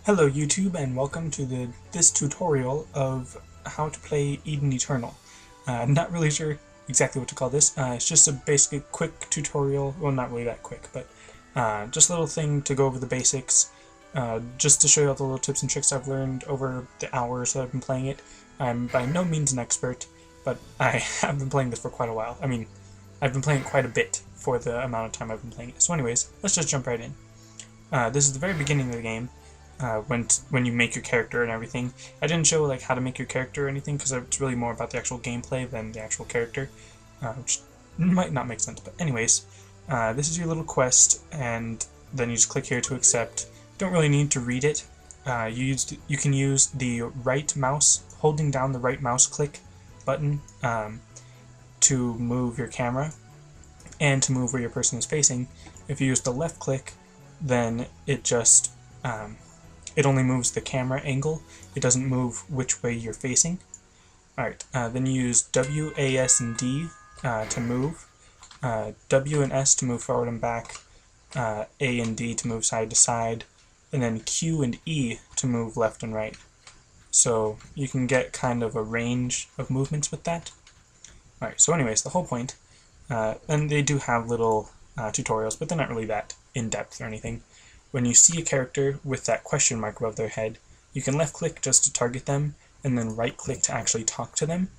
Hello YouTube and welcome to this tutorial of how to play Eden Eternal. I'm not really sure exactly what to call this. It's just a basic quick tutorial, well not really that quick, but just a little thing to go over the basics, just to show you all the little tips and tricks I've learned over the hours that I've been playing it. I'm by no means an expert, but I have been playing this for quite a while. I mean, I've been playing it quite a bit for the amount of time I've been playing it. So anyways, let's just jump right in. This is the very beginning of the game. When you make your character and everything. I didn't show like how to make your character or anything because it's really more about the actual gameplay than the actual character, which might not make sense. But anyways, this is your little quest, and then you just click here to accept. Don't really need to read it. You can use the right mouse, holding down the right mouse click button to move your camera and to move where your person is facing. If you use the left click, then it just it only moves the camera angle. It doesn't move which way you're facing. Alright, then you use W, A, S, and D to move. W and S to move forward and back. A and D to move side to side. And then Q and E to move left and right. So you can get kind of a range of movements with that. Alright, so anyways, the whole point. And they do have little tutorials, but they're not really that in-depth or anything. When you see a character with that question mark above their head, you can left click just to target them, and then right click to actually talk to them.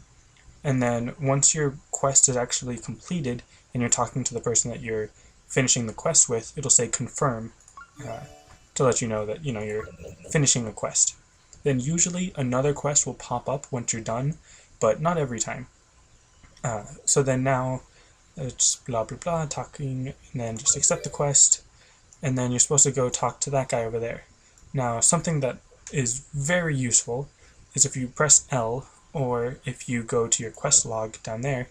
And then once your quest is actually completed, and you're talking to the person that you're finishing the quest with, it'll say confirm, to let you know that you're finishing a quest. Then usually another quest will pop up once you're done, but not every time. So then now, it's blah blah blah, talking, and then just accept the quest. And then you're supposed to go talk to that guy over there. Now, something that is very useful is if you press L, or if you go to your quest log down there,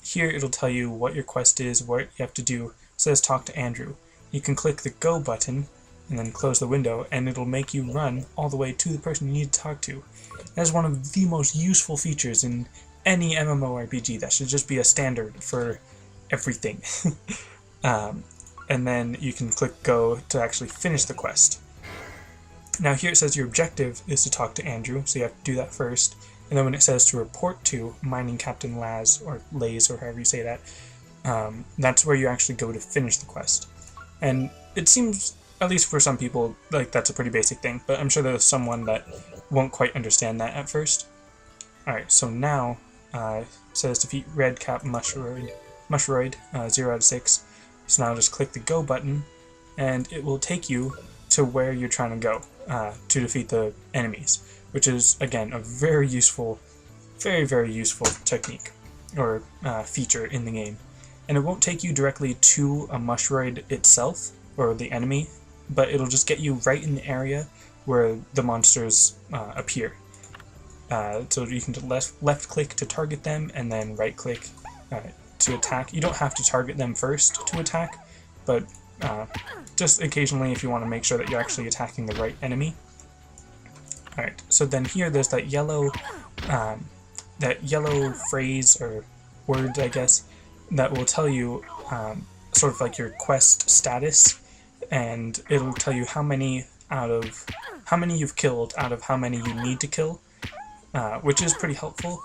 here it'll tell you what your quest is, what you have to do. It says talk to Andrew. You can click the go button, and then close the window, and it'll make you run all the way to the person you need to talk to. That is one of the most useful features in any MMORPG. That should just be a standard for everything. And then you can click go to actually finish the quest. Now here it says your objective is to talk to Andrew, so you have to do that first. And then when it says to report to Mining Captain Laz, or Lays, or however you say that, that's where you actually go to finish the quest. And it seems, at least for some people, like that's a pretty basic thing, but I'm sure there's someone that won't quite understand that at first. Alright, so now it says defeat Red Cap Mushroid 0 out of 6. So now just click the go button, and it will take you to where you're trying to go to defeat the enemies, which is, again, a very useful, very useful technique, or feature in the game. And it won't take you directly to a Mushroid itself, or the enemy, but it'll just get you right in the area where the monsters appear. So you can left click to target them, and then right click to attack. You don't have to target them first to attack, but just occasionally if you want to make sure that you're actually attacking the right enemy. Alright, so then here there's that yellow phrase or word, I guess, that will tell you sort of like your quest status, and it'll tell you how many you've killed out of how many you need to kill, which is pretty helpful,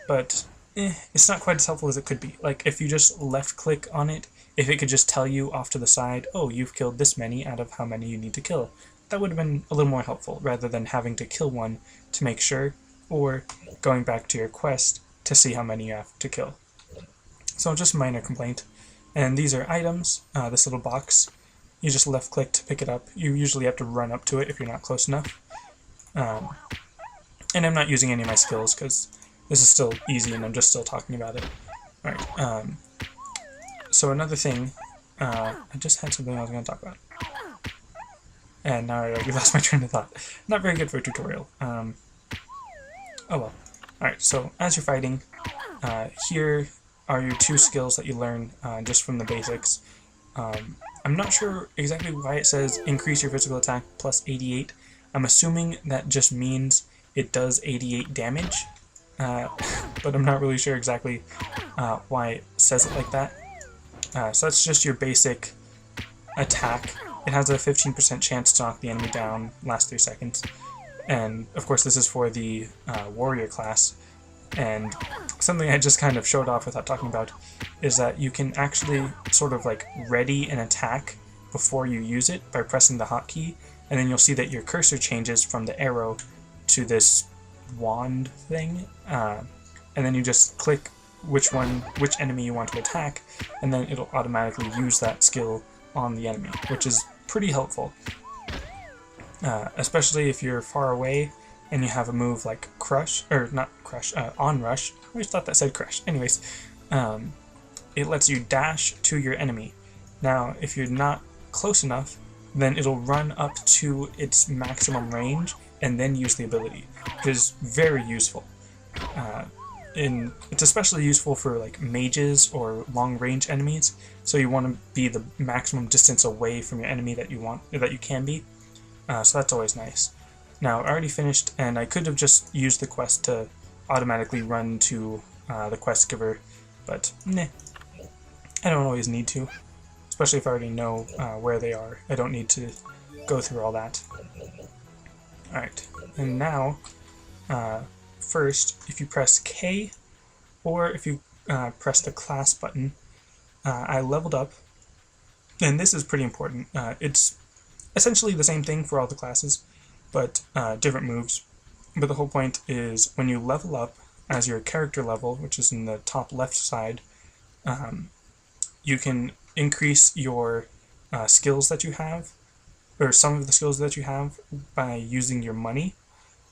but it's not quite as helpful as it could be. Like, if you just left-click on it, if it could just tell you off to the side, oh, you've killed this many out of how many you need to kill, that would have been a little more helpful, rather than having to kill one to make sure, or going back to your quest to see how many you have to kill. So just a minor complaint. And these are items, this little box. You just left-click to pick it up. You usually have to run up to it if you're not close enough. And I'm not using any of my skills, because this is still easy and I'm just still talking about it. Alright, so another thing, I just had something I was going to talk about. And now I already lost my train of thought. Not very good for a tutorial. Oh well. Alright, so as you're fighting, here are your two skills that you learn just from the basics. I'm not sure exactly why it says increase your physical attack plus 88. I'm assuming that just means it does 88 damage. But I'm not really sure exactly why it says it like that. So that's just your basic attack it has a 15% chance to knock the enemy down last 3 seconds. And of course this is for the warrior class. And something I just kind of showed off without talking about is that you can actually sort of like ready an attack before you use it by pressing the hotkey, and then you'll see that your cursor changes from the arrow to this wand thing, and then you just click which enemy you want to attack, and then it'll automatically use that skill on the enemy, which is pretty helpful, especially if you're far away and you have a move like Crush, or not Crush, Onrush. I always thought that said Crush. Anyways, it lets you dash to your enemy. Now, if you're not close enough, then it'll run up to its maximum range and then use the ability, which is very useful. It's especially useful for like mages or long-range enemies, so you want to be the maximum distance away from your enemy that you can be. So that's always nice. Now, I already finished, and I could have just used the quest to automatically run to the quest giver, but nah, I don't always need to, especially if I already know where they are. I don't need to go through all that. Alright, and now, first, if you press K, or if you press the class button, I leveled up, and this is pretty important. It's essentially the same thing for all the classes, but different moves. But the whole point is when you level up as your character level, which is in the top left side, you can increase your skills that you have, or some of the skills that you have, by using your money.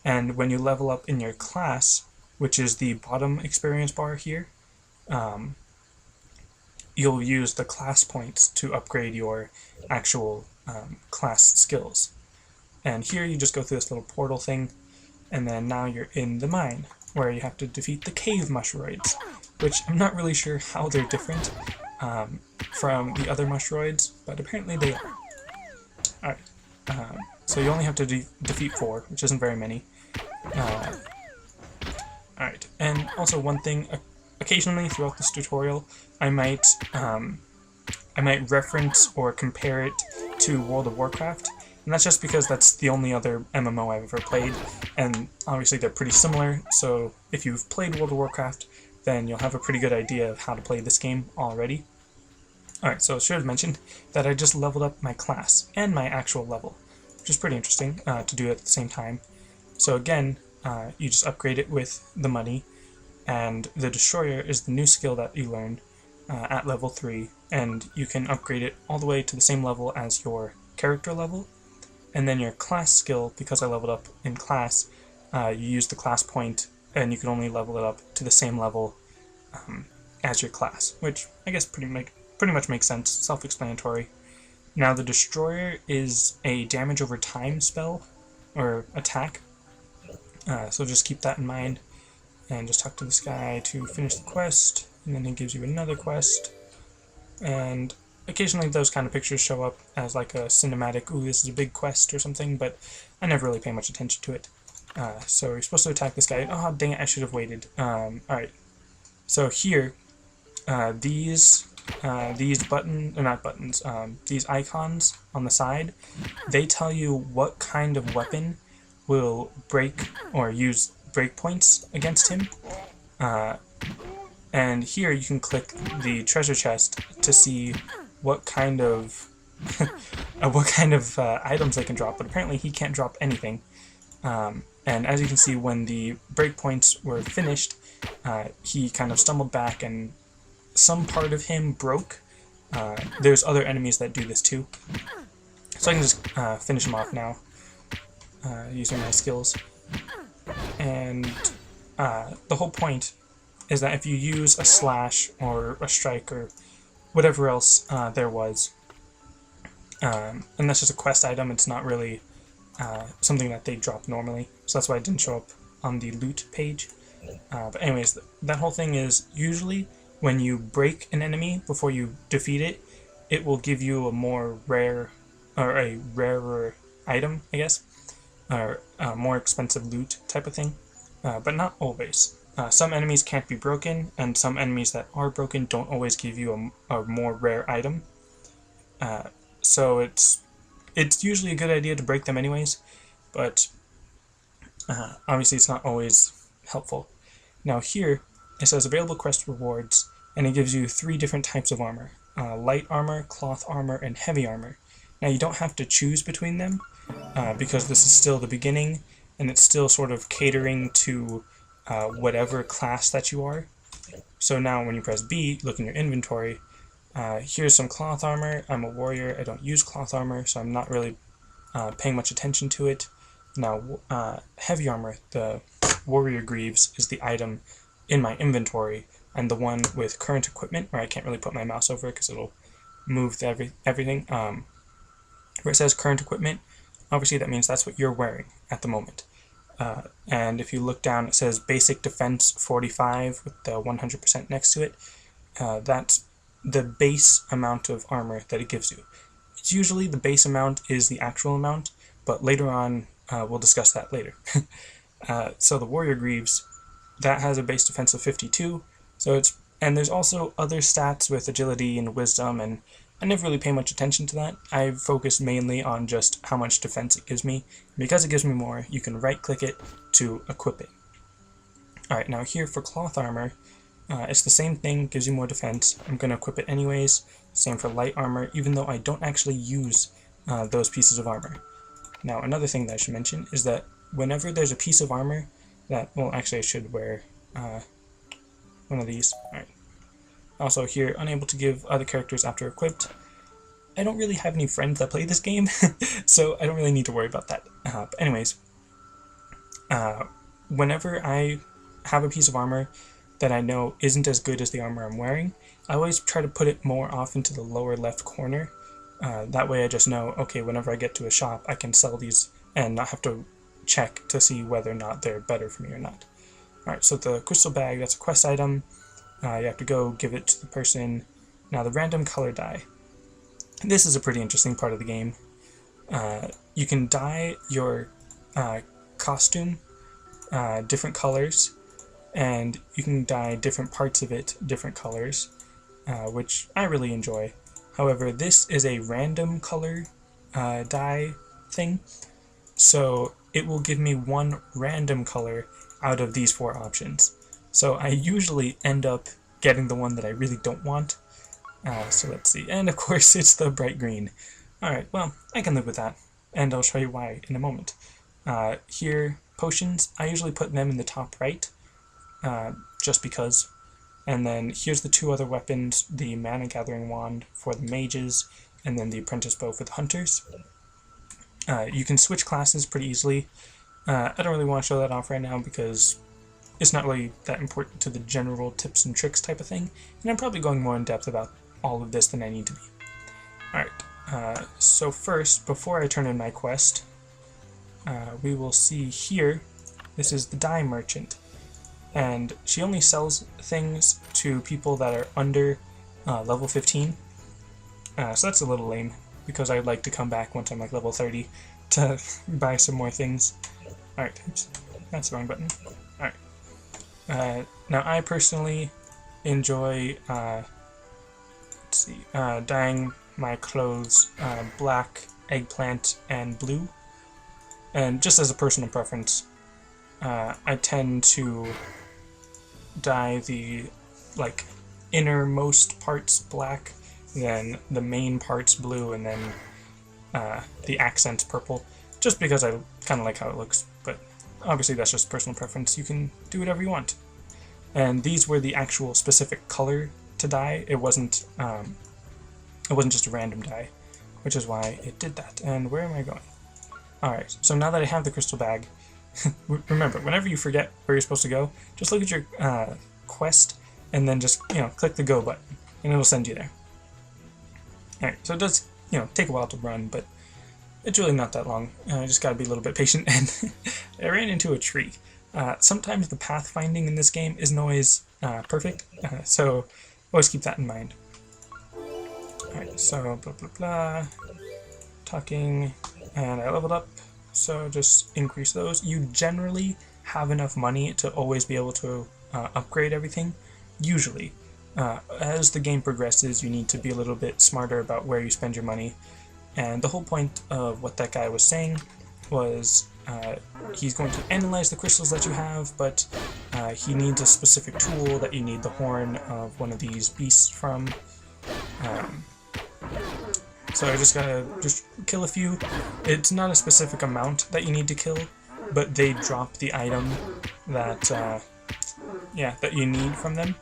And when you level up in your class, which is the bottom experience bar here, you'll use the class points to upgrade your actual class skills. And here you just go through this little portal thing, and then now you're in the mine, where you have to defeat the cave mushrooids, which I'm not really sure how they're different from the other mushrooids, but apparently they are. Alright, so you only have to defeat 4, which isn't very many. Alright, and also one thing, occasionally throughout this tutorial, I might reference or compare it to World of Warcraft, and that's just because that's the only other MMO I've ever played, and obviously they're pretty similar, so if you've played World of Warcraft, then you'll have a pretty good idea of how to play this game already. Alright, so I should have mentioned that I just leveled up my class and my actual level, which is pretty interesting to do at the same time. So again, you just upgrade it with the money, and the Destroyer is the new skill that you learn at level 3, and you can upgrade it all the way to the same level as your character level. And then your class skill, because I leveled up in class, you use the class point, and you can only level it up to the same level as your class, which I guess pretty much makes sense, self-explanatory. Now the Destroyer is a damage over time spell, or attack, so just keep that in mind, and just talk to this guy to finish the quest, and then he gives you another quest, and occasionally those kind of pictures show up as like a cinematic, ooh, this is a big quest or something, but I never really pay much attention to it. So you're supposed to attack this guy. Oh, dang it, I should have waited. Alright, so here, these these icons on the side, they tell you what kind of weapon will break or use breakpoints against him. And here you can click the treasure chest to see what kind of items they can drop, but apparently he can't drop anything. And as you can see, when the breakpoints were finished, he kind of stumbled back and some part of him broke. There's other enemies that do this too. So I can just finish him off now using my skills. And the whole point is that if you use a slash or a strike or whatever else there was, and that's just a quest item, it's not really something that they drop normally, so that's why it didn't show up on the loot page. But anyways, that whole thing is usually when you break an enemy before you defeat it, it will give you a more rare, or a rarer item, I guess, or more expensive loot type of thing, but not always. Some enemies can't be broken, and some enemies that are broken don't always give you a more rare item. So it's it's usually a good idea to break them anyways, but obviously it's not always helpful. Now here, it says available quest rewards, and it gives you 3 different types of armor. Light armor, cloth armor, and heavy armor. Now you don't have to choose between them, because this is still the beginning, and it's still sort of catering to whatever class that you are. So now when you press B, look in your inventory, here's some cloth armor. I'm a warrior, I don't use cloth armor, so I'm not really paying much attention to it. Now, heavy armor, the warrior greaves, is the item in my inventory, and the one with current equipment, where I can't really put my mouse over because it'll move everything, where it says current equipment, obviously that means that's what you're wearing at the moment. And if you look down, it says basic defense 45 with the 100% next to it. That's the base amount of armor that it gives you. It's usually the base amount is the actual amount, but later on we'll discuss that later. So the warrior greaves, that has a base defense of 52. And there's also other stats with agility and wisdom, and I never really pay much attention to that. I focus mainly on just how much defense it gives me. Because it gives me more, you can right-click it to equip it. Alright, now here for cloth armor, it's the same thing, gives you more defense. I'm going to equip it anyways. Same for light armor, even though I don't actually use those pieces of armor. Now, another thing that I should mention is that whenever there's a piece of armor that, well, actually I should wear one of these. Alright. Also here, unable to give other characters after equipped. I don't really have any friends that play this game, so I don't really need to worry about that. But anyways, whenever I have a piece of armor that I know isn't as good as the armor I'm wearing, I always try to put it more off into the lower left corner. That way I just know, okay, whenever I get to a shop, I can sell these and not have to check to see whether or not they're better for me or not. Alright, so the crystal bag, that's a quest item. You have to go give it to the person. Now the random color dye. This is a pretty interesting part of the game. You can dye your costume different colors, and you can dye different parts of it different colors, which I really enjoy. However, this is a random color dye thing, so it will give me one random color out of these 4 options. So I usually end up getting the one that I really don't want. So let's see, and of course it's the bright green. Alright, well, I can live with that, and I'll show you why in a moment. Here, potions, I usually put them in the top right, just because. And then here's the 2 other weapons, the mana gathering wand for the mages, and then the apprentice bow for the hunters. You can switch classes pretty easily. I don't really want to show that off right now because it's not really that important to the general tips and tricks type of thing, and I'm probably going more in depth about all of this than I need to be. Alright, so first, before I turn in my quest, we will see here, this is the dye merchant, and she only sells things to people that are under level 15, so that's a little lame, because I'd like to come back once I'm like level 30 to buy some more things. Alright, oops, that's the wrong button. Alright. Now I personally enjoy dyeing my clothes black, eggplant, and blue. And just as a personal preference, I tend to dye the innermost parts black, then the main parts blue, and then the accents purple, just because I kind of like how it looks. But obviously that's just personal preference. You can do whatever you want. And these were the actual specific color to dye. It wasn't just a random dye, which is why it did that. And where am I going? Alright, so now that I have the crystal bag, remember, whenever you forget where you're supposed to go, just look at your quest, and then just, click the go button, and it'll send you there. Alright, so it does, take a while to run, but it's really not that long. I just gotta be a little bit patient, and I ran into a tree. Sometimes the pathfinding in this game isn't always perfect, so always keep that in mind. Alright, so blah blah blah, talking, and I leveled up, so just increase those. You generally have enough money to always be able to upgrade everything, usually. As the game progresses, you need to be a little bit smarter about where you spend your money. And the whole point of what that guy was saying was he's going to analyze the crystals that you have, but he needs a specific tool that you need the horn of one of these beasts from. So I just gotta kill a few. It's not a specific amount that you need to kill, but they drop the item that that you need from them.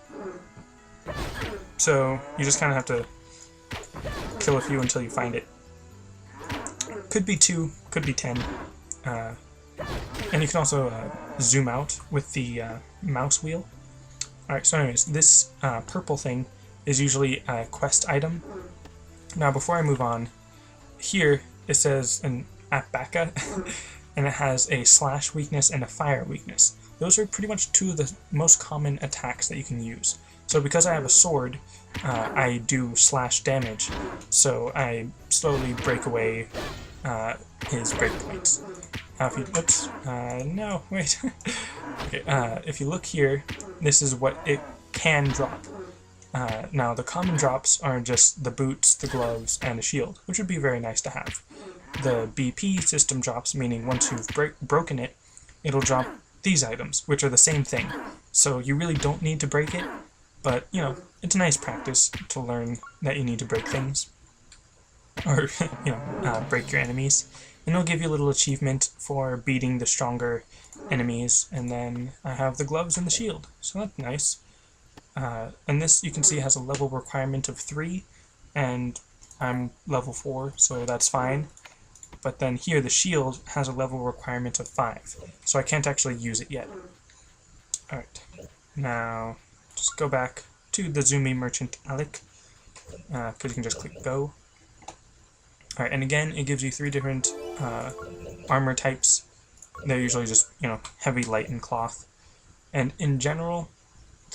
So you just kind of have to kill a few until you find it. Could be 2, could be 10. And you can also zoom out with the mouse wheel. Alright, so anyways, this purple thing is usually a quest item. Now before I move on, here it says an Apaka, and it has a slash weakness and a fire weakness. Those are pretty much 2 of the most common attacks that you can use. So because I have a sword, I do slash damage, so I slowly break away his breakpoints. If you, oops, no, wait. Okay, if you look here, this is what it can drop. Now the common drops are just the boots, the gloves, and a shield, which would be very nice to have. The BP system drops, meaning once you've broken it, it'll drop these items, which are the same thing. So you really don't need to break it, but, you know, it's a nice practice to learn that you need to break things. Or, you know, break your enemies. And it'll give you a little achievement for beating the stronger enemies. And then I have the gloves and the shield, so that's nice. And this, you can see, has a level requirement of 3, and I'm level 4, so that's fine. But then here, the shield has a level requirement of 5, so I can't actually use it yet. Alright, now just go back to the Zumi Merchant Alec, because you can just click go. Alright, and again, it gives you 3 different armor types. They're usually just, you know, heavy, light, and cloth. And in general,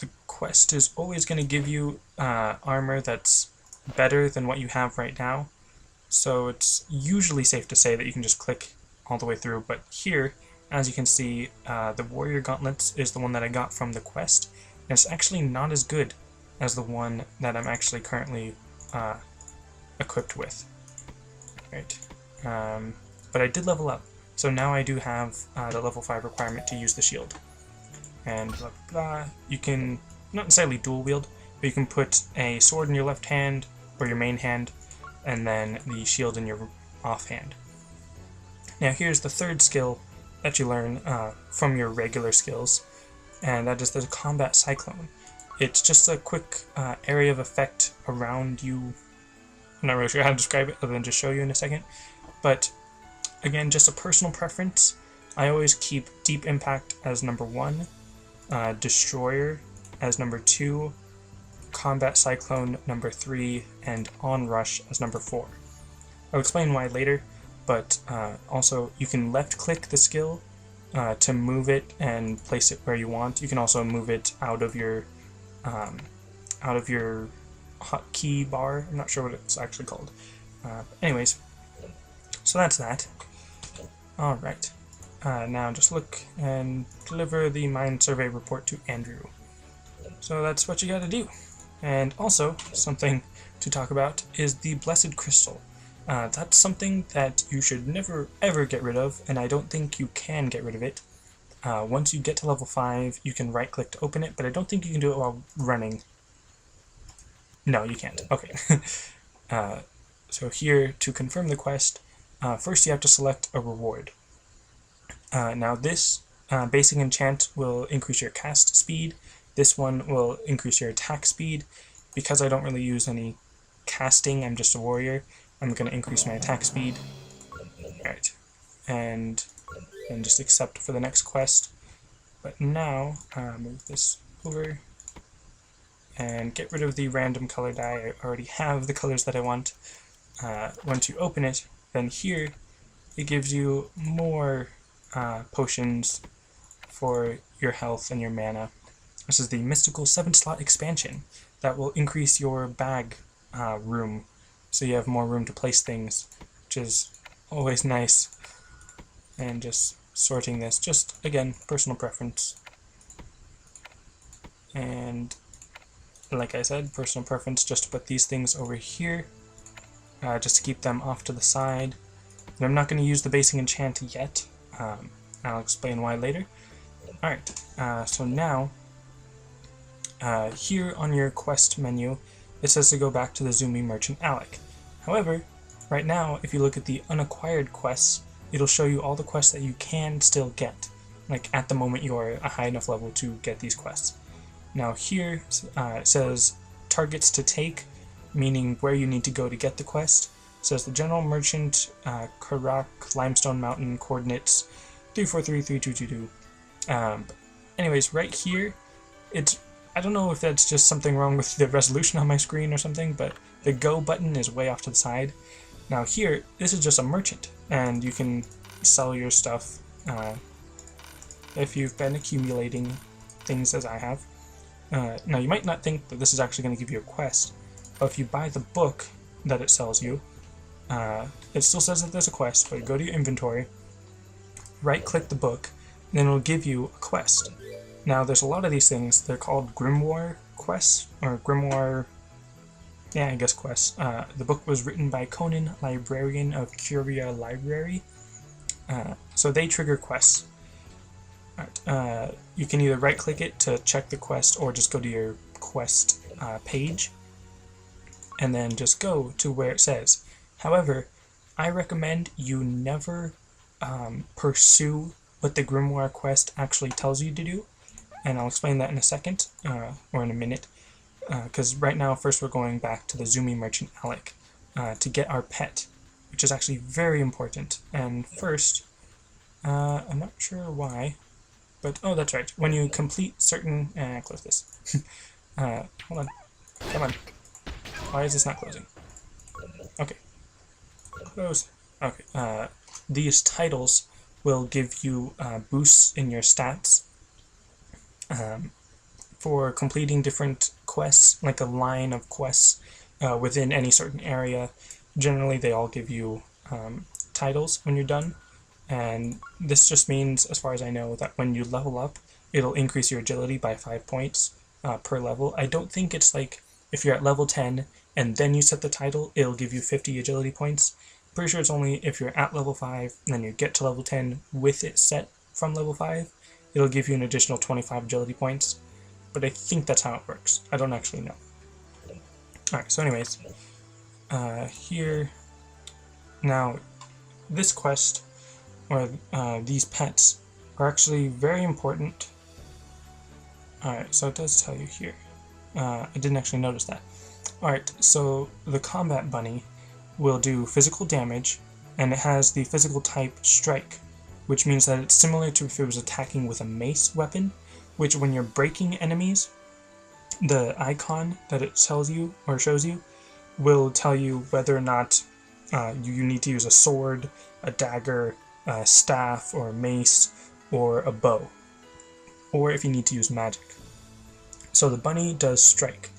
the quest is always going to give you armor that's better than what you have right now. So it's usually safe to say that you can just click all the way through. But here, as you can see, the Warrior Gauntlets is the one that I got from the quest. And it's actually not as good as the one that I'm actually currently equipped with. Right. But I did level up. So now I do have the level 5 requirement to use the shield. And blah, blah, blah. You can, not necessarily dual wield, but you can put a sword in your left hand, or your main hand, and then the shield in your offhand. Now here's the 3rd skill that you learn from your regular skills, and that is the Combat Cyclone. It's just a quick area of effect around you. I'm not really sure how to describe it other than just show you in a second, but again, just a personal preference. I always keep Deep Impact as number 1, Destroyer as number 2, Combat Cyclone number 3, and Onrush as number 4. I'll explain why later, but also you can left click the skill to move it and place it where you want. You can also move it out of your hotkey bar. I'm not sure what it's actually called. Anyways, so that's that. Alright. Now just look and deliver the mine survey report to Andrew. So that's what you gotta do. And also, something to talk about is the Blessed Crystal. That's something that you should never ever get rid of, and I don't think you can get rid of it. Once you get to level 5, you can right click to open it, but I don't think you can do it while running. No, you can't. Okay. So here, to confirm the quest, first you have to select a reward. Now this basic enchant will increase your cast speed. This one will increase your attack speed. Because I don't really use any casting, I'm just a warrior, I'm going to increase my attack speed. Alright. And just accept for the next quest. But now, move this over and get rid of the random color die. I already have the colors that I want. Once you open it, then here it gives you more potions for your health and your mana. This is the Mystical 7-slot expansion that will increase your bag room, so you have more room to place things, which is always nice. And just sorting this, just again, personal preference. And like I said, personal preference just to put these things over here. just to keep them off to the side. And I'm not going to use the basing enchant yet. I'll explain why later. Alright, so now, here on your quest menu, it says to go back to the Zumi Merchant Alec. However, right now, if you look at the unacquired quests, it'll show you all the quests that you can still get. Like, at the moment you're a high enough level to get these quests. Now here, it says targets to take, meaning where you need to go to get the quest. It says the General Merchant, Karak, Limestone Mountain, coordinates 3433222. Anyways, right here, I don't know if that's just something wrong with the resolution on my screen or something, but the go button is way off to the side. Now here, this is just a merchant, and you can sell your stuff if you've been accumulating things as I have. Now you might not think that this is actually going to give you a quest, but if you buy the book that it sells you, it still says that there's a quest, but you go to your inventory, right click the book, and then it'll give you a quest. Now there's a lot of these things, they're called Grimoire quests, or Grimoire, yeah, I guess quests. The book was written by Conan, librarian of Curia Library, so they trigger quests. You can either right click it to check the quest or just go to your quest page and then just go to where it says. However, I recommend you never pursue what the Grimoire quest actually tells you to do, and I'll explain that in a second, or in a minute, because right now first we're going back to the Zumi Merchant Alec to get our pet, which is actually very important. And first, I'm not sure why, but oh, that's right. When you complete certain, close this. Hold on, come on. Why is this not closing? Okay, close. Okay. These titles will give you boosts in your stats for completing different quests, like a line of quests within any certain area. Generally, they all give you titles when you're done. And this just means, as far as I know, that when you level up, it'll increase your agility by 5 points per level. I don't think it's like if you're at level 10 and then you set the title, it'll give you 50 agility points. Pretty sure it's only if you're at level 5 and then you get to level 10 with it set from level 5, it'll give you an additional 25 agility points. But I think that's how it works. I don't actually know. Alright, so anyways, here, now, this quest, or these pets, are actually very important. Alright, so it does tell you here. I didn't actually notice that. Alright, so the combat bunny will do physical damage, and it has the physical type strike, which means that it's similar to if it was attacking with a mace weapon, which when you're breaking enemies, the icon that it tells you, or shows you, will tell you whether or not you need to use a sword, a dagger, a staff, or a mace, or a bow, or if you need to use magic. So the bunny does strike,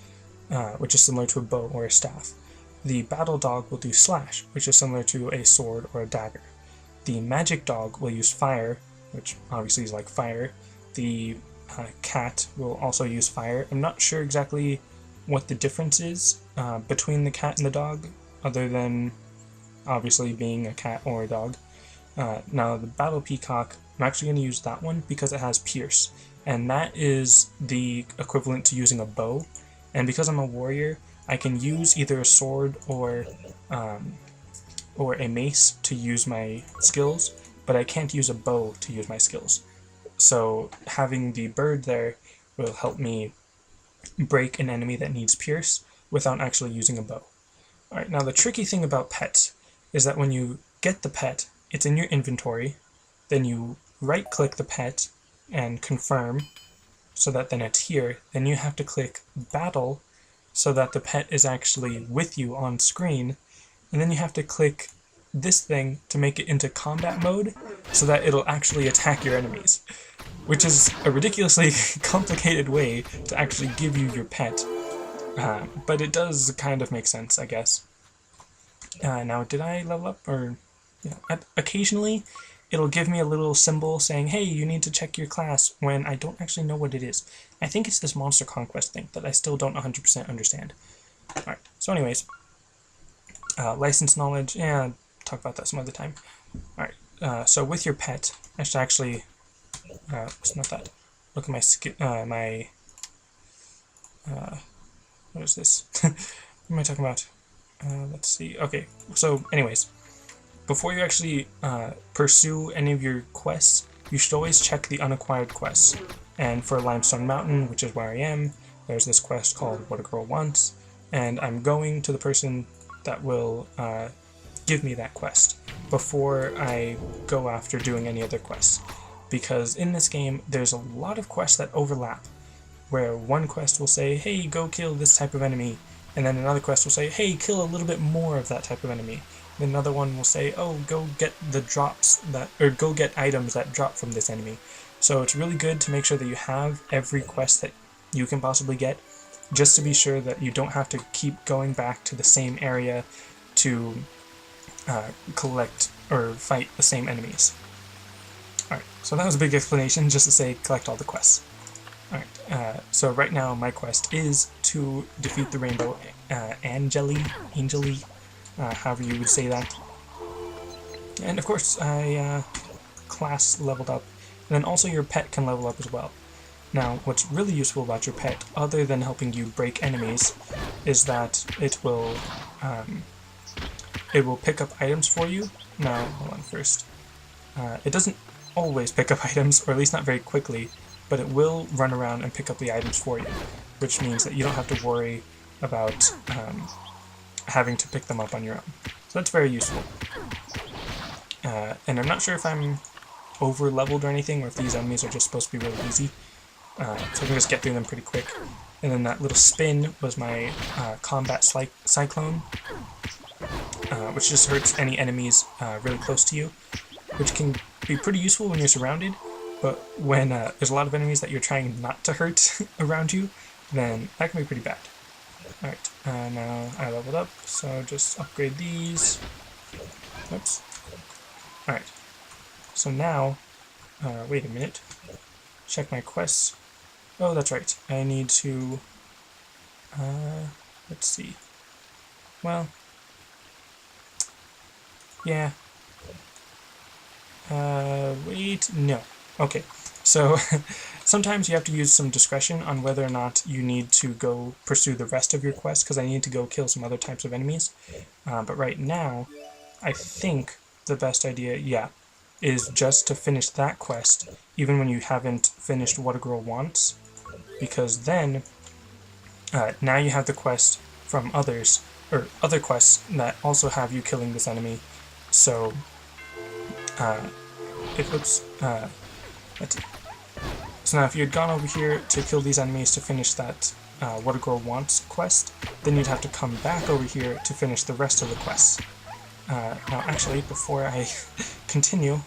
which is similar to a bow or a staff. The battle dog will do slash, which is similar to a sword or a dagger. The magic dog will use fire, which obviously is like fire. The cat will also use fire. I'm not sure exactly what the difference is between the cat and the dog, other than obviously being a cat or a dog. Now the battle peacock, I'm actually going to use that one because it has pierce, and that is the equivalent to using a bow. And because I'm a warrior, I can use either a sword or a mace to use my skills, but I can't use a bow to use my skills. So having the bird there will help me break an enemy that needs pierce without actually using a bow. Alright, now the tricky thing about pets is that when you get the pet, it's in your inventory, then you right-click the pet and confirm, so that then it's here, then you have to click battle, so that the pet is actually with you on screen, and then you have to click this thing to make it into combat mode, so that it'll actually attack your enemies, which is a ridiculously complicated way to actually give you your pet, but it does kind of make sense, I guess. Now, did I level up, or... Yeah, occasionally, it'll give me a little symbol saying, hey, you need to check your class, when I don't actually know what it is. I think it's this monster conquest thing that I still don't 100% understand. Alright, so anyways, license knowledge, and talk about that some other time. Alright, so with your pet, I should actually, it's not that, look at my what is this? What am I talking about? Let's see, okay, so anyways, before you actually pursue any of your quests, you should always check the unacquired quests. And for Limestone Mountain, which is where I am, there's this quest called What a Girl Wants, and I'm going to the person that will give me that quest before I go after doing any other quests. Because in this game, there's a lot of quests that overlap, where one quest will say, hey, go kill this type of enemy, and then another quest will say, hey, kill a little bit more of that type of enemy. Then another one will say, oh, go get the drops that, or go get items that drop from this enemy. So it's really good to make sure that you have every quest that you can possibly get, just to be sure that you don't have to keep going back to the same area to collect or fight the same enemies. Alright, so that was a big explanation just to say collect all the quests. Alright, so right now my quest is to defeat the Rainbow Angeli, however you would say that. And of course I class leveled up, and then also your pet can level up as well. Now, what's really useful about your pet, other than helping you break enemies, is that it will pick up items for you. Now, hold on first. It doesn't always pick up items, or at least not very quickly, but it will run around and pick up the items for you, which means that you don't have to worry about having to pick them up on your own. So that's very useful. And I'm not sure if I'm over-leveled or anything, or if these enemies are just supposed to be really easy. So I can just get through them pretty quick. And then that little spin was my combat cyclone, which just hurts any enemies really close to you, which can be pretty useful when you're surrounded, but when there's a lot of enemies that you're trying not to hurt around you, then that can be pretty bad. Alright, now I leveled up, so just upgrade these. Oops. Alright, so now, wait a minute, check my quests. Oh, that's right, I need to, let's see, well, yeah, wait, no, okay, so sometimes you have to use some discretion on whether or not you need to go pursue the rest of your quest, because I need to go kill some other types of enemies, but right now, I think the best idea, yeah, is just to finish that quest, even when you haven't finished What a Girl Wants, because then, now you have the quest from others, or other quests that also have you killing this enemy, so, let's see. So now if you had gone over here to kill these enemies to finish that What a Girl Wants quest, then you'd have to come back over here to finish the rest of the quests. Now actually, before I continue,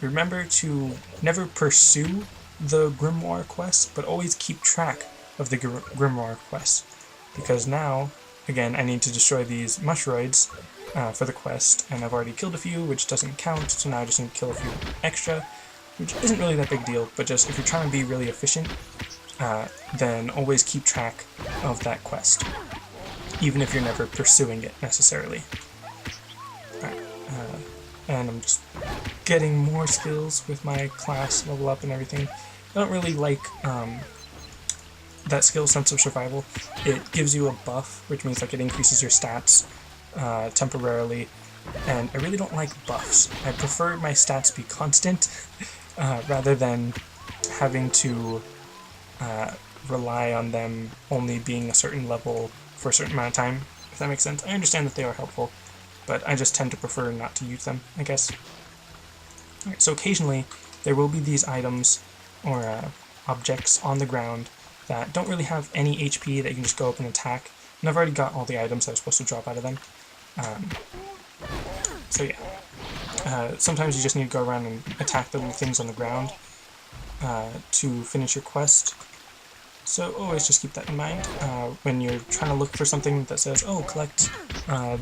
remember to never pursue the Grimoire quest, but always keep track of the Grimoire quest, because now, again, I need to destroy these mushrooids for the quest, and I've already killed a few, which doesn't count, so now I just need to kill a few extra, which isn't really that big deal, but just if you're trying to be really efficient, then always keep track of that quest, even if you're never pursuing it necessarily. Alright, and I'm just getting more skills with my class level up and everything. I don't really like that skill, Sense of Survival. It gives you a buff, which means like it increases your stats temporarily, and I really don't like buffs. I prefer my stats be constant rather than having to rely on them only being a certain level for a certain amount of time, if that makes sense. I understand that they are helpful, but I just tend to prefer not to use them, I guess. Alright, so occasionally there will be these items or objects on the ground that don't really have any HP that you can just go up and attack, and I've already got all the items that are supposed to drop out of them. So yeah, sometimes you just need to go around and attack the little things on the ground to finish your quest. So always just keep that in mind when you're trying to look for something that says, oh, collect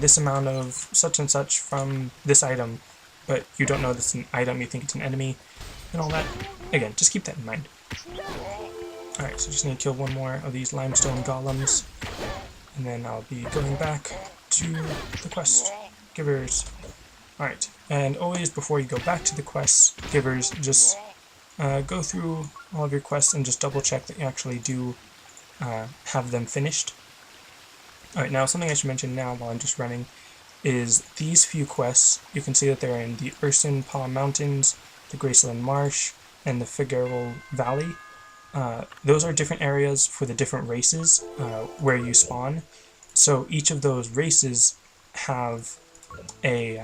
this amount of such and such from this item, but you don't know this is an item, you think it's an enemy, and all that. Again, just keep that in mind. Alright, so just need to kill one more of these limestone golems, and then I'll be going back to the quest givers. Alright, and always before you go back to the quest givers, just go through all of your quests and just double check that you actually do have them finished. Alright, now something I should mention now while I'm just running is these few quests. You can see that they're in the Ursin Palm Mountains, the Graceland Marsh, and the Figueroa Valley. Those are different areas for the different races where you spawn. So each of those races have their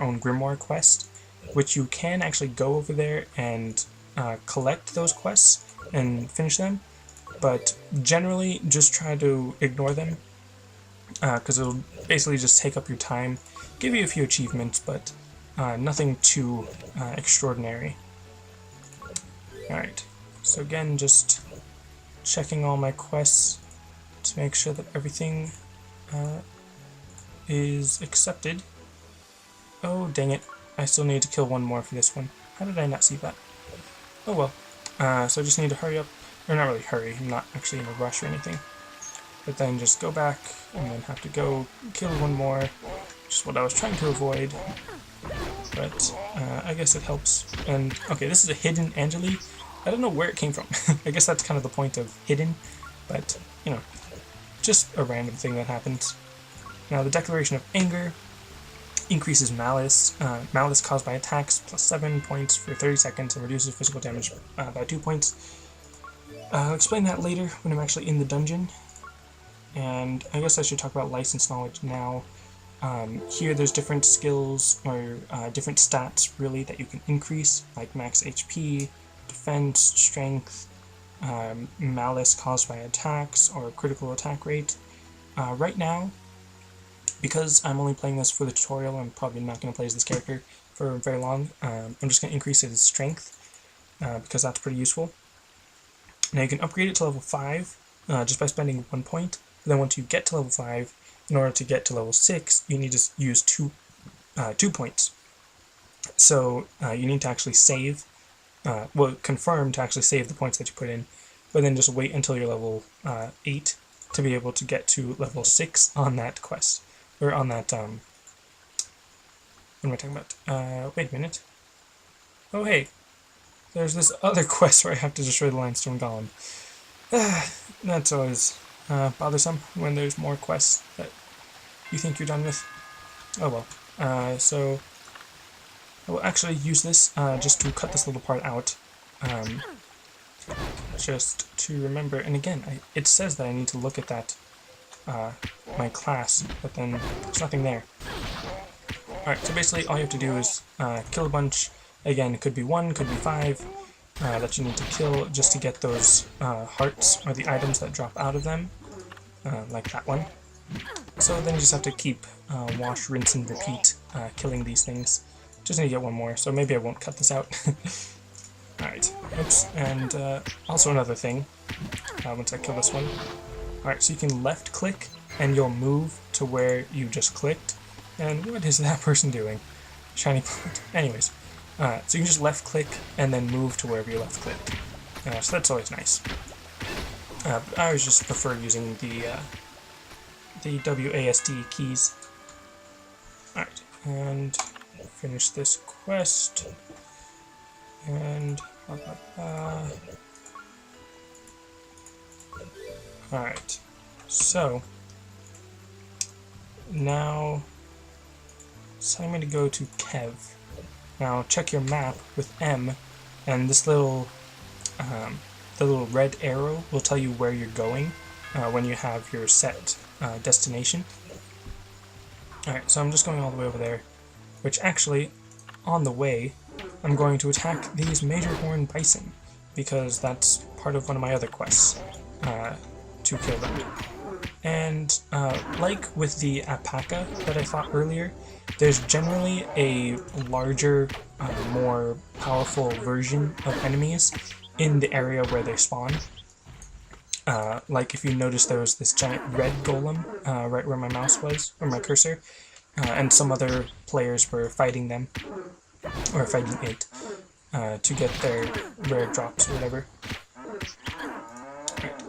own Grimoire quest, which you can actually go over there and collect those quests and finish them. But generally, just try to ignore them, because it'll basically just take up your time, give you a few achievements, but nothing too extraordinary. Alright, so again, just checking all my quests to make sure that everything is accepted. Oh, dang it. I still need to kill one more for this one. How did I not see that? Oh well. So I just need to hurry up. Or not really hurry, I'm not actually in a rush or anything. But then just go back and then have to go kill one more, which is what I was trying to avoid. But I guess it helps. And okay, this is a hidden Angeli. I don't know where it came from. I guess that's kind of the point of hidden, but you know, just a random thing that happens. Now the Declaration of Anger increases malice. Malice caused by attacks plus 7 points for 30 seconds and reduces physical damage by 2 points. I'll explain that later when I'm actually in the dungeon. And I guess I should talk about license knowledge now. Here there's different skills or different stats really that you can increase, like max HP, defense, strength, malice caused by attacks, or critical attack rate. Right now, because I'm only playing this for the tutorial, I'm probably not going to play as this character for very long. I'm just going to increase his strength because that's pretty useful. Now you can upgrade it to level 5 just by spending 1 point. Then once you get to level 5, in order to get to level 6, you need to use 2 points. So you need to actually save, confirm to actually save the points that you put in, but then just wait until you're level 8 to be able to get to level 6 on that quest. Or on that, what am I talking about? Wait a minute. Oh hey, there's this other quest where I have to destroy the Limestone Golem. That's always bothersome when there's more quests that you think you're done with. Oh well. So I will actually use this just to cut this little part out. Just to remember, and again, it says that I need to look at that, my class, but then there's nothing there. Alright, so basically all you have to do is kill a bunch. Again, it could be 1, could be 5 that you need to kill just to get those hearts or the items that drop out of them, like that one. So then you just have to keep wash, rinse, and repeat killing these things. Just need to get one more, so maybe I won't cut this out. Alright, oops, and also another thing, once I kill this one. Alright, so you can left click and you'll move to where you just clicked. And what is that person doing? Shiny plant. Anyways. So you can just left click and then move to wherever you left clicked. So that's always nice. But I always just prefer using the WASD keys. Alright, and finish this quest. And alright, so now it's time to go to Kev. Now check your map with M, and this little the little red arrow will tell you where you're going when you have your set destination. Alright, so I'm just going all the way over there, which actually, on the way, I'm going to attack these major horn bison, because that's part of one of my other quests, to kill them. And like with the alpaca that I fought earlier, there's generally a larger, more powerful version of enemies in the area where they spawn. Like if you notice there was this giant red golem right where my mouse was, or my cursor, and some other players were fighting them, or fighting it, to get their rare drops or whatever.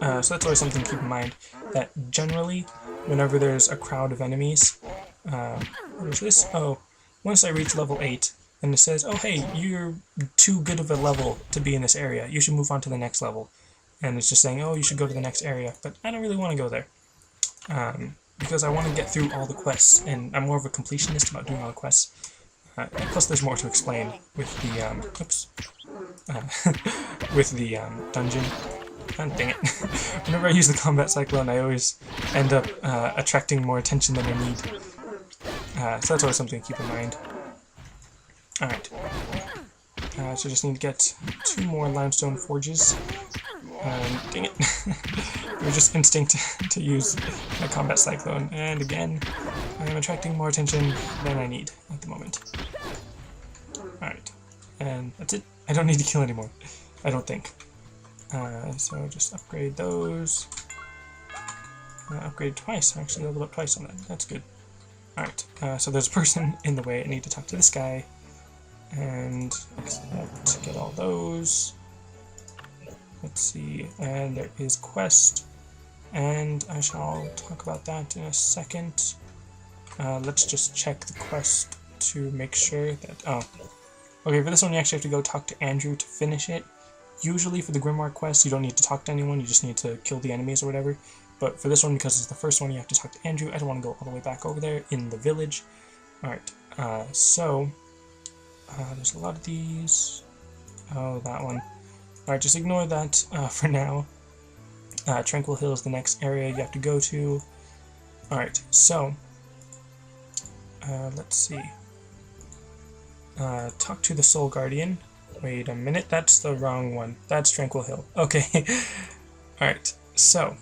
So that's always something to keep in mind, that generally whenever there's a crowd of enemies. What is this? Oh, once I reach level 8, and it says, oh hey, you're too good of a level to be in this area, you should move on to the next level. And it's just saying, oh, you should go to the next area, but I don't really want to go there. Because I want to get through all the quests, and I'm more of a completionist about doing all the quests. Plus there's more to explain with the, with the dungeon. God dang it. Whenever I use the combat cyclone, I always end up attracting more attention than I need. So that's always something to keep in mind. Alright. So just need to get 2 more limestone forges. Dang it. It was just instinct to use my combat cyclone. And again, I am attracting more attention than I need at the moment. Alright. And that's it. I don't need to kill anymore. I don't think. So just upgrade those. Upgrade twice. I actually leveled up twice on that. That's good. Alright, so there's a person in the way. I need to talk to this guy. And let's get all those. Let's see, and there is quest. And I shall talk about that in a second. Let's just check the quest to make sure that... Oh. Okay, for this one you actually have to go talk to Andrew to finish it. Usually for the Grimoire quest you don't need to talk to anyone, you just need to kill the enemies or whatever. But for this one, because it's the first one, you have to talk to Andrew. I don't want to go all the way back over there in the village. Alright, so there's a lot of these. Oh, that one. Alright, just ignore that for now. Tranquil Hill is the next area you have to go to. Alright, so let's see. Talk to the Soul Guardian. Wait a minute, that's the wrong one. That's Tranquil Hill. Okay. Alright, so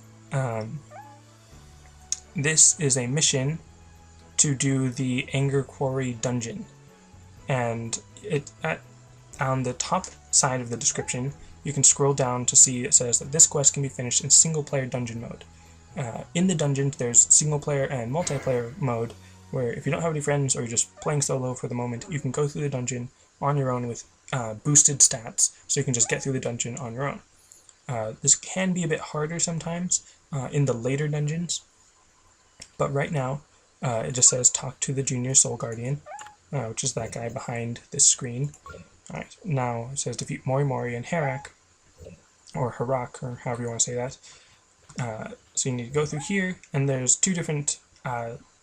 this is a mission to do the Anger Quarry dungeon. And on the top side of the description, you can scroll down to see it says that this quest can be finished in single-player dungeon mode. In the dungeon, there's single-player and multiplayer mode, where if you don't have any friends or you're just playing solo for the moment, you can go through the dungeon on your own with boosted stats, so you can just get through the dungeon on your own. This can be a bit harder sometimes in the later dungeons, but right now it just says talk to the Junior Soul Guardian, which is that guy behind this screen. Alright, now it says defeat Mori Mori and Harak, or Harak, or however you want to say that. So you need to go through here, and there's 2 different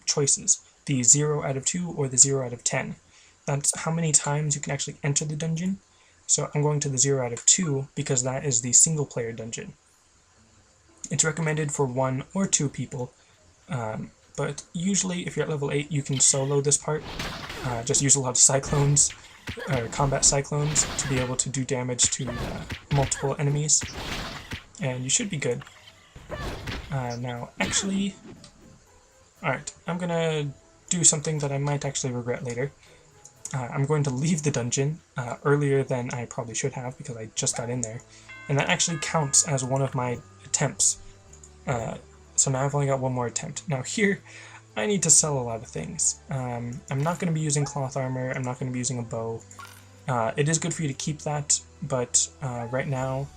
choices, the 0 out of 2 or the 0 out of 10. That's how many times you can actually enter the dungeon. So I'm going to the 0 out of 2 because that is the single player dungeon. It's recommended for 1 or 2 people, but usually if you're at level 8 you can solo this part. Just use a lot of cyclones, or combat cyclones, to be able to do damage to multiple enemies, and you should be good. Now actually, alright, I'm gonna do something that I might actually regret later. I'm going to leave the dungeon earlier than I probably should have because I just got in there, and that actually counts as one of my attempts. So now I've only got 1 more attempt. Now here, I need to sell a lot of things. I'm not going to be using cloth armor, I'm not going to be using a bow. It is good for you to keep that, but right now,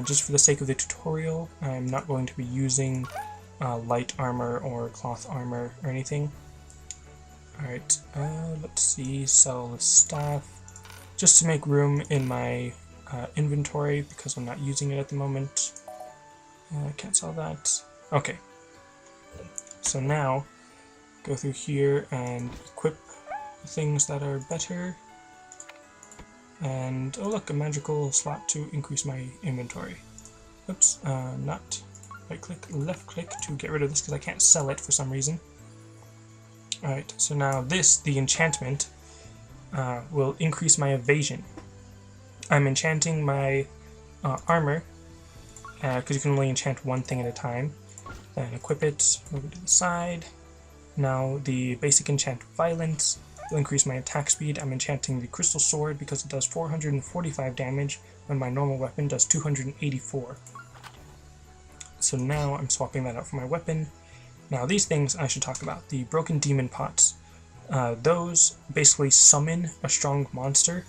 just for the sake of the tutorial, I'm not going to be using light armor or cloth armor or anything. Alright, let's see, sell the stuff, just to make room in my inventory because I'm not using it at the moment. Can't sell that. Okay, so now go through here and equip things that are better. And oh look, a magical slot to increase my inventory. Oops, not right click, left click to get rid of this because I can't sell it for some reason. Alright, so now this, the enchantment, will increase my evasion. I'm enchanting my armor, because you can only enchant 1 thing at a time. Then equip it, move it to the side. Now the basic enchant violence will increase my attack speed. I'm enchanting the crystal sword because it does 445 damage when my normal weapon does 284. So now I'm swapping that out for my weapon. Now these things I should talk about. The broken demon pots. Those basically summon a strong monster.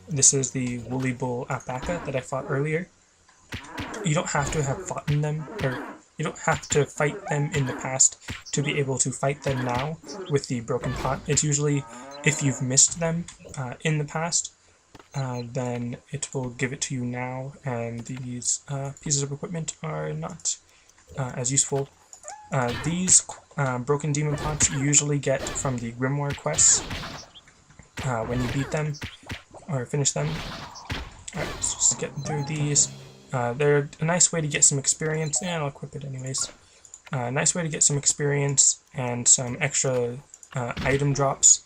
This is the woolly bull alpaca that I fought earlier. You don't have to have fought in them, or you don't have to fight them in the past to be able to fight them now with the broken pot. It's usually if you've missed them in the past, then it will give it to you now, and these pieces of equipment are not as useful. These broken demon pots you usually get from the Grimoire quests when you beat them or finish them. Alright, let's just get through these. They're a nice way to get some experience, and I'll equip it anyways. Nice way to get some experience and some extra item drops,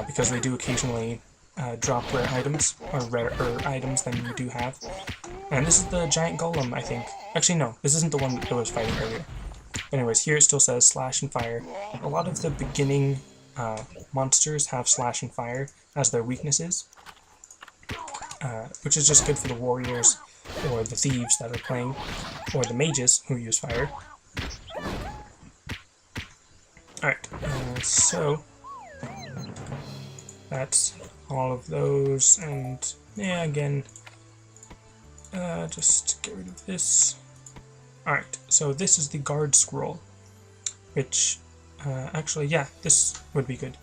because they do occasionally drop rare items, or rarer items than you do have. And this is the giant golem, I think. Actually, no, this isn't the one that I was fighting earlier. But anyways, here it still says slash and fire. A lot of the beginning monsters have slash and fire as their weaknesses, which is just good for the warriors or the thieves that are playing, or the mages who use fire. Alright, so that's all of those, and yeah, again, just get rid of this. Alright, so this is the guard scroll, which, actually, yeah, this would be good.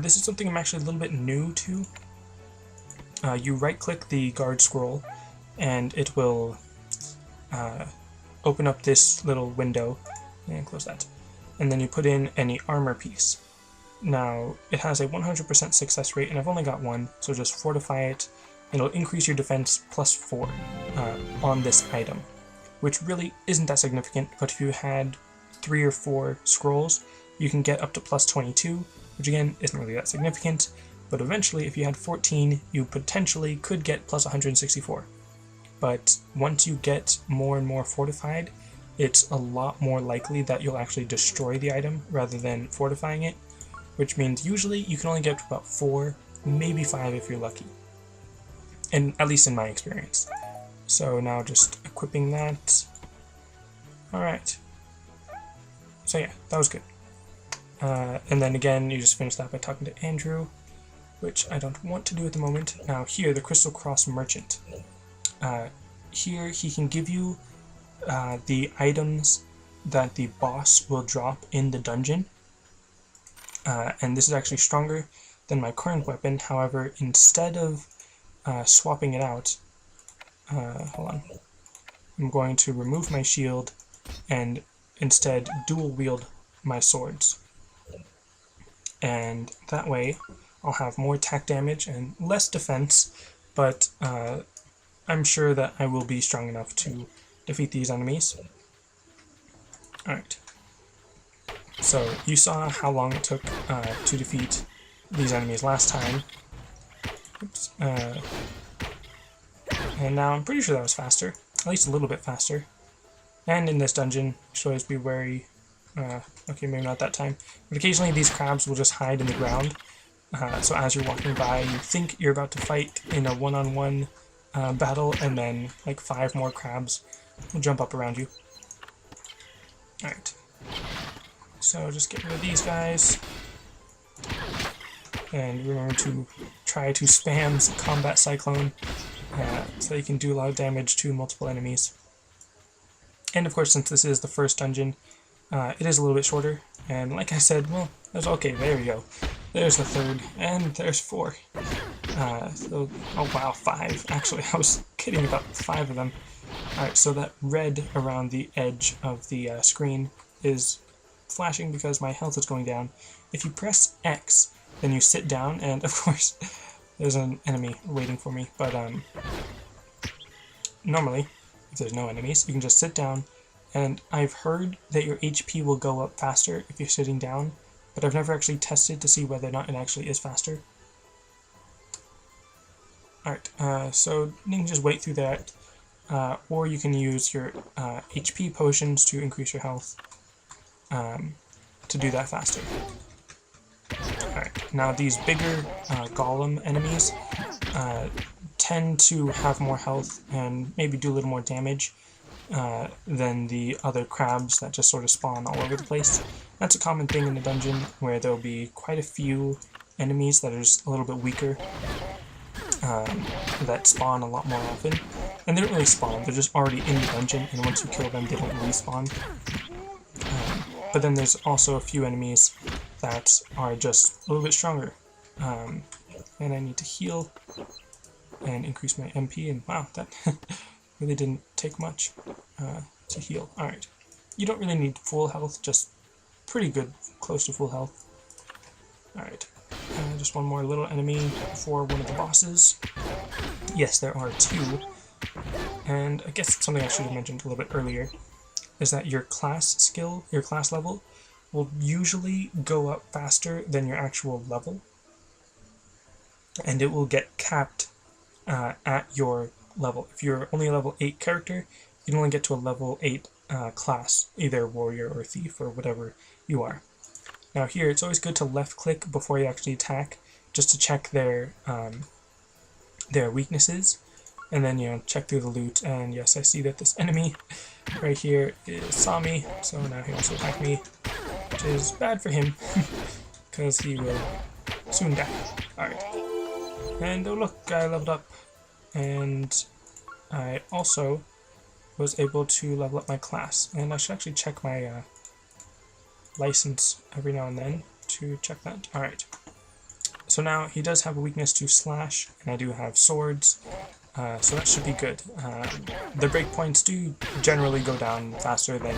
This is something I'm actually a little bit new to. You right-click the guard scroll, and it will open up this little window, and close that, and then you put in any armor piece. Now, it has a 100% success rate, and I've only got one, so just fortify it. It'll increase your defense plus 4 on this item, which really isn't that significant, but if you had 3 or 4 scrolls, you can get up to plus 22, which again isn't really that significant, but eventually if you had 14, you potentially could get plus 164. But once you get more and more fortified, it's a lot more likely that you'll actually destroy the item rather than fortifying it, which means usually you can only get up to about 4, maybe 5 if you're lucky, and at least in my experience. So now just equipping that. Alright. So yeah, that was good. And then again, you just finish that by talking to Andrew, which I don't want to do at the moment. Now here, the Crystal Cross Merchant. Here he can give you the items that the boss will drop in the dungeon. And this is actually stronger than my current weapon. However, instead of swapping it out, hold on, I'm going to remove my shield and instead dual wield my swords. And that way I'll have more attack damage and less defense, but I'm sure that I will be strong enough to defeat these enemies. Alright. So you saw how long it took to defeat these enemies last time. Oops. And now I'm pretty sure that was faster, at least a little bit faster. And in this dungeon, should always be wary. Okay, maybe not that time. But occasionally these crabs will just hide in the ground. So as you're walking by, you think you're about to fight in a one-on-one battle, and then like 5 more crabs will jump up around you. Alright. So just get rid of these guys. And remember to try to spam Combat Cyclone so you can do a lot of damage to multiple enemies. And of course, since this is the first dungeon, it is a little bit shorter. And like I said, well, that's okay, there we go. There's the 3rd, and there's 4. So, oh wow, 5. Actually, I was kidding about 5 of them. Alright, so that red around the edge of the screen is flashing because my health is going down. If you press X, then you sit down, and of course, there's an enemy waiting for me. But normally, if there's no enemies, you can just sit down, and I've heard that your HP will go up faster if you're sitting down, but I've never actually tested to see whether or not it actually is faster. Alright, so you can just wait through that, or you can use your HP potions to increase your health to do that faster. Alright, now these bigger golem enemies tend to have more health and maybe do a little more damage than the other crabs that just sort of spawn all over the place. That's a common thing in the dungeon, where there'll be quite a few enemies that are just a little bit weaker. that spawn a lot more often. And they don't really spawn, they're just already in the dungeon, and once you kill them, they don't respawn. But then there's also a few enemies that are just a little bit stronger. And I need to heal and increase my MP, and wow, that really didn't take much to heal. Alright, you don't really need full health, just pretty good, close to full health. Alright, just one more little enemy for one of the bosses. Yes, there are two, and I guess something I should have mentioned a little bit earlier is that your class skill, your class level, will usually go up faster than your actual level, and it will get capped at your level. If you're only a level 8 character, you can only get to a level 8 class, either warrior or thief or whatever you are. Now here, it's always good to left click before you actually attack, just to check their weaknesses, and then, you know, check through the loot. And yes, I see that this enemy right here saw me, so now he also attacked me, which is bad for him, because he will soon die. Alright. And oh look, I leveled up, and I also was able to level up my class. And I should actually check my license every now and then to check that. Alright. So now he does have a weakness to slash, and I do have swords, so that should be good. The breakpoints do generally go down faster than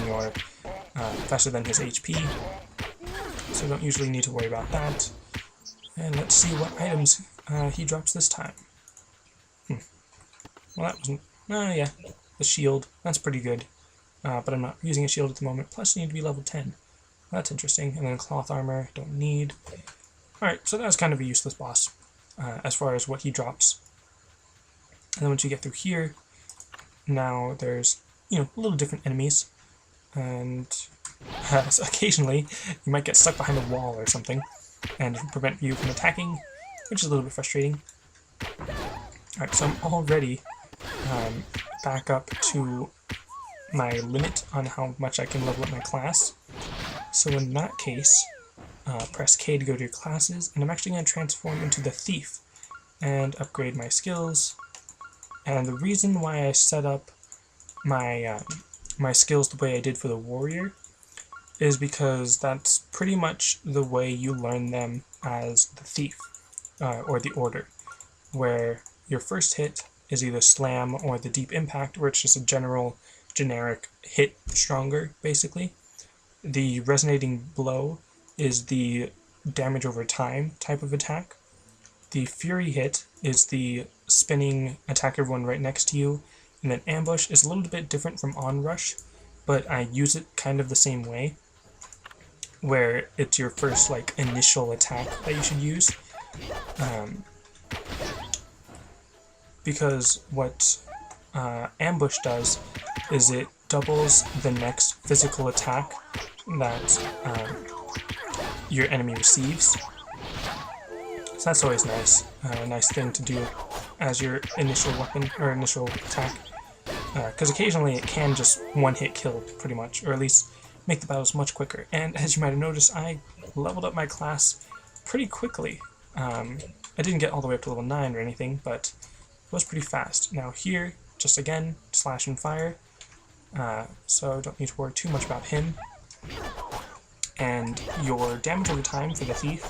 his HP, so don't usually need to worry about that. And let's see what items he drops this time. Well, that wasn't... yeah, the shield. That's pretty good. But I'm not using a shield at the moment. Plus, you need to be level 10. That's interesting. And then cloth armor, don't need. Alright, so that was kind of a useless boss as far as what he drops. And then once you get through here, now there's, you know, little different enemies. And so occasionally, you might get stuck behind a wall or something, and it will prevent you from attacking, which is a little bit frustrating. Alright, so I'm already back up to my limit on how much I can level up my class. So in that case, press K to go to your classes, and I'm actually going to transform into the Thief and upgrade my skills. And the reason why I set up my my skills the way I did for the Warrior is because that's pretty much the way you learn them as the Thief, or the Order, where your first hit is either Slam or the Deep Impact, where it's just a generic hit stronger, basically. The Resonating Blow is the damage over time type of attack. The Fury Hit is the spinning attack everyone right next to you, and then Ambush is a little bit different from Onrush, but I use it kind of the same way, where it's your first, like, initial attack that you should use. Because what Ambush does is it doubles the next physical attack that your enemy receives. So that's always nice. A nice thing to do as your initial weapon, or initial attack. Because occasionally it can just one-hit kill, pretty much, or at least make the battles much quicker. And as you might have noticed, I leveled up my class pretty quickly. I didn't get all the way up to level 9 or anything, but it was pretty fast. Now here, just again, slash and fire, so don't need to worry too much about him. And your damage over time for the Thief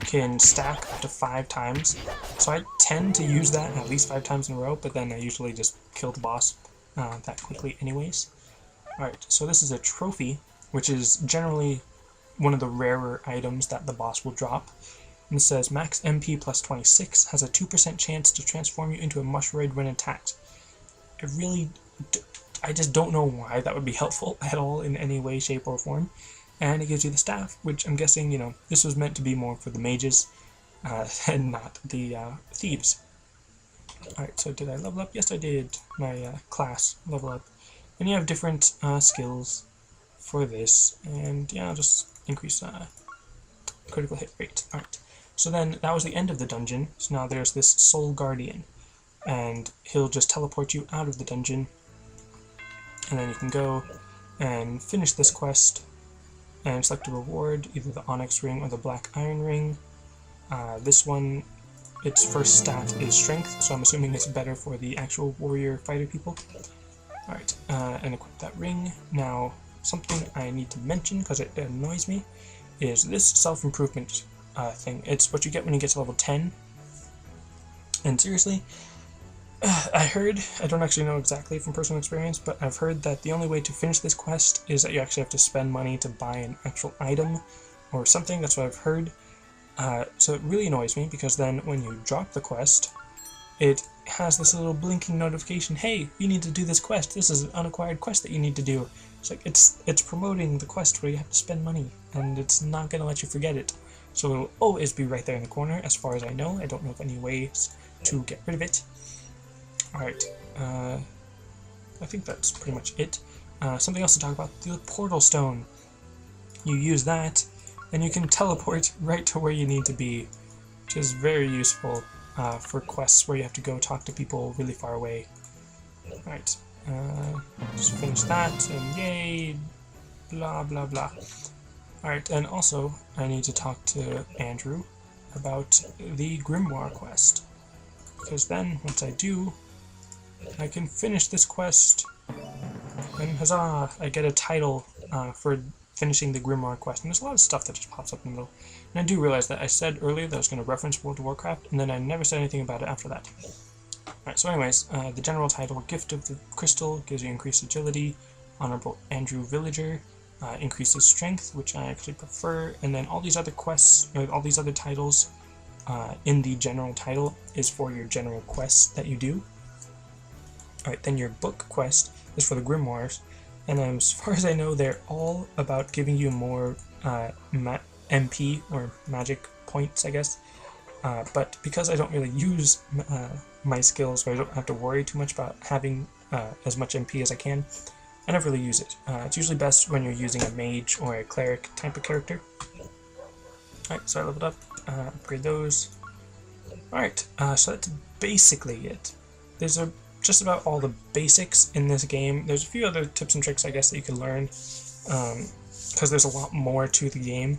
can stack up to 5 times, so I tend to use that at least 5 times in a row, but then I usually just kill the boss that quickly anyways. Alright, so this is a trophy, which is generally one of the rarer items that the boss will drop. And it says, max MP plus 26 has a 2% chance to transform you into a mushrooid when attacked. I just don't know why that would be helpful at all in any way, shape, or form. And it gives you the staff, which I'm guessing, you know, this was meant to be more for the mages, and not the thieves. Alright, so did I level up? Yes, I did. My class level up. And you have different skills for this, and yeah, I'll just increase critical hit rate. Alright, so then that was the end of the dungeon, so now there's this Soul Guardian, and he'll just teleport you out of the dungeon, and then you can go and finish this quest, and select a reward, either the Onyx Ring or the Black Iron Ring. This one its first stat is strength, so I'm assuming it's better for the actual warrior fighter people. Alright, and equip that ring. Now, something I need to mention, because it annoys me, is this self-improvement thing. It's what you get when you get to level 10. And seriously, I don't actually know exactly from personal experience, but I've heard that the only way to finish this quest is that you actually have to spend money to buy an actual item or something. That's what I've heard. So it really annoys me, because then when you drop the quest, it has this little blinking notification, hey, you need to do this quest, this is an unacquired quest that you need to do. It's like, it's promoting the quest where you have to spend money, and it's not going to let you forget it. So it'll always be right there in the corner, as far as I know. I don't know of any ways to get rid of it. Alright, I think that's pretty much it. Something else to talk about, the portal stone. You use that, and you can teleport right to where you need to be, which is very useful for quests where you have to go talk to people really far away. Alright, just finish that, and yay, blah blah blah. Alright, and also, I need to talk to Andrew about the Grimoire quest, because then, once I do, I can finish this quest, and huzzah, I get a title for finishing the Grimoire quest. And there's a lot of stuff that just pops up in the middle. And I do realize that I said earlier that I was going to reference World of Warcraft, and then I never said anything about it after that. Alright, so anyways, the general title, Gift of the Crystal, gives you increased agility. Honorable Andrew Villager increases strength, which I actually prefer. And then all these other quests, all these other titles in the general title is for your general quests that you do. Alright, then your book quest is for the Grimoires, and as far as I know, they're all about giving you more MP, or magic points, I guess. But because I don't really use my skills, or I don't have to worry too much about having as much MP as I can, I never really use it. It's usually best when you're using a mage or a cleric type of character. Alright, so I leveled up, upgrade those. Alright, so that's basically it. There's just about all the basics in this game. There's a few other tips and tricks, I guess, that you can learn, because there's a lot more to the game.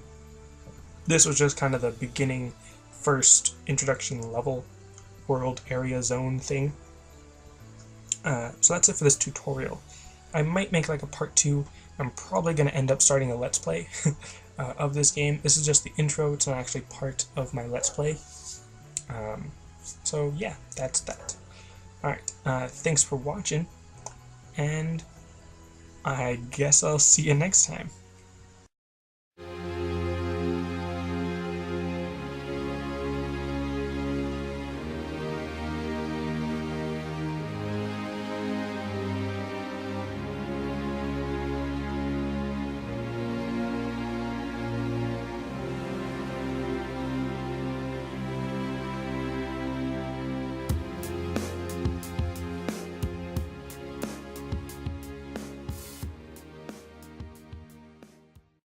This was just kind of the beginning, first introduction level, world area zone thing. So that's it for this tutorial. I might make like a part 2. I'm probably going to end up starting a let's play of this game. This is just the intro, it's not actually part of my let's play. So yeah, that's that. Alright, thanks for watching, and I guess I'll see you next time.